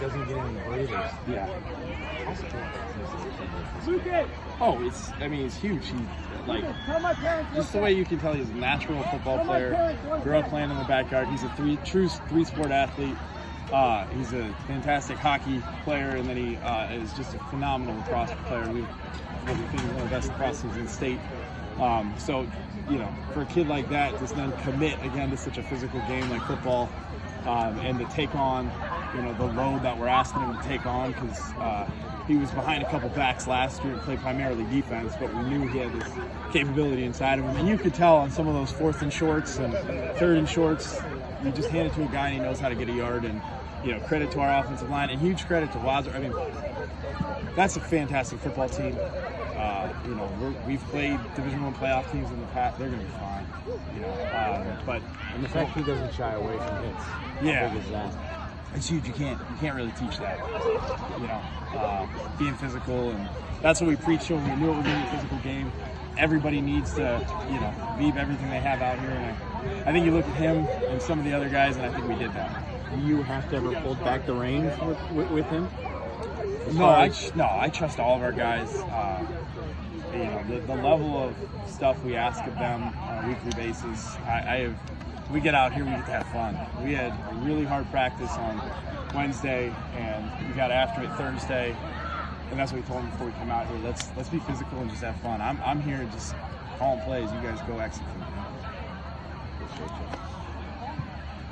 Doesn't get any breathers. Yeah. Oh, he's huge. Just the way you can tell he's a natural football player. Grew up playing in the backyard. He's a true three-sport athlete. He's a fantastic hockey player, and then he is just a phenomenal lacrosse player. We think he's one of the best lacrosse in the state. So, for a kid like that, just then commit again to such a physical game like football, and to take on, the load that we're asking him to take on, because he was behind a couple backs last year and played primarily defense, but we knew he had this capability inside of him. And you could tell on some of those 4th and shorts and 3rd and shorts, you just hand it to a guy and he knows how to get a yard. And, credit to our offensive line and huge credit to Wadsworth. That's a fantastic football team. We've played Division I playoff teams in the past. They're going to be fine. And the fact he doesn't shy away from hits. Yeah. How big is that? It's huge. You can't really teach that. Being physical, and that's what we preach to them. We knew it was going to be a physical game. Everybody needs to, leave everything they have out here. And I think you look at him and some of the other guys, and I think we did that. Do you have to ever pull back the reins with him? No, I trust all of our guys. The level of stuff we ask of them on a weekly basis, we get out here, we get to have fun. We had a really hard practice on Wednesday, and we got after it Thursday, and that's what we told them before we come out here. Let's be physical and just have fun. I'm here to just call plays. You guys go execute.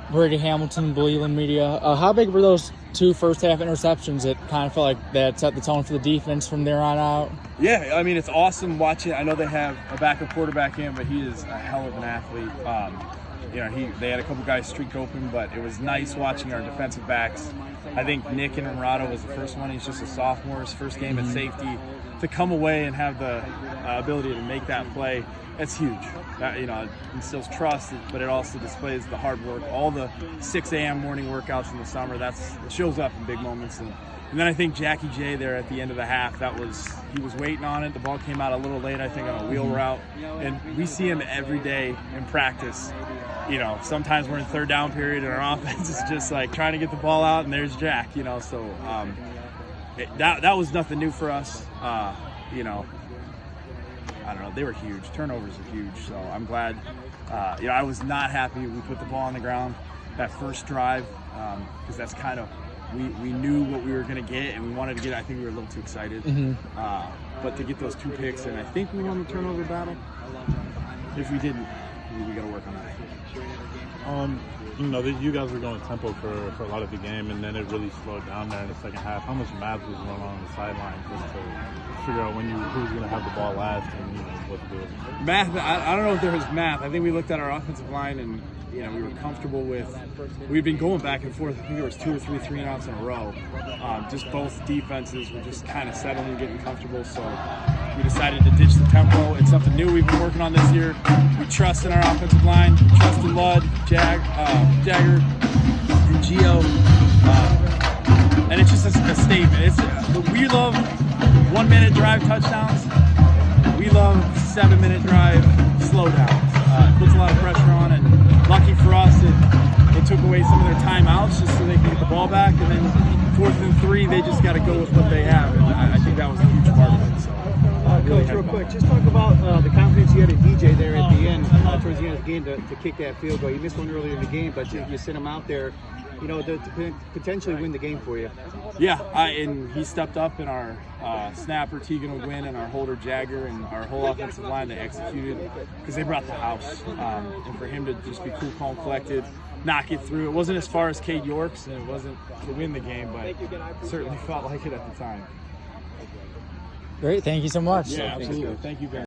Brady Hamilton, Bleeland Media. How big were those 2 first-half interceptions that kind of felt like that set the tone for the defense from there on out? Yeah, it's awesome watching. I know they have a backup quarterback in, but he is a hell of an athlete. They had a couple guys streak open, but it was nice watching our defensive backs. I think Nick and Murado was the first one. He's just a sophomore, his first game at safety. To come away and have the ability to make that play, it's huge. It instills trust, but it also displays the hard work. All the 6 a.m. morning workouts in the summer, it shows up in big moments. And then I think Jackie J there at the end of the half, he was waiting on it. The ball came out a little late, I think, on a wheel route. And we see him every day in practice. Sometimes we're in 3rd down period and our offense is just like trying to get the ball out, and there's Jack, so that was nothing new for us. I don't know, they were huge. Turnovers are huge, so I'm glad. I was not happy we put the ball on the ground that first drive, because that's kind of, we knew what we were going to get, and we wanted to get it. I think we were a little too excited. But to get those 2 picks, and I think we won the turnover battle. If we didn't, we got to work on that. You guys were going tempo for a lot of the game, and then it really slowed down there in the second half. How much math was going on the sideline just to figure out who's going to have the ball last and what to do with it? Math, I don't know if there was math. I think we looked at our offensive line, and we were comfortable with. We'd been going back and forth. I think there was 2 or 3 3-and-outs in a row. Just both defenses were just kind of settling and getting comfortable. So we decided to ditch the tempo. It's something new we've been working on this year. We trust in our offensive line. We trust in Ludd, Jagger, and Gio. And it's just a statement. We love 1-minute drive touchdowns. We love 7-minute drive slowdowns. It puts a lot of pressure on, and lucky for us, it took away some of their timeouts just so they can get the ball back. And then 4th and 3, they just got to go with what they have. And I think that was a huge part of it. So, Coach, real quick, just talk about the confidence you had in DJ there at the end, towards the end of the game to kick that field goal. You missed one earlier in the game, but you sent him out there, to potentially win the game for you. Yeah, and he stepped up, in our snapper, Tegan O'Gwyn, and our holder, Jagger, and our whole offensive line, they executed because they brought the house. And for him to just be cool, calm, collected, not get through. It wasn't as far as Cade York's, and it wasn't to win the game, but it certainly felt like it at the time. Great, thank you so much. Yeah, absolutely. Thank you, Ben.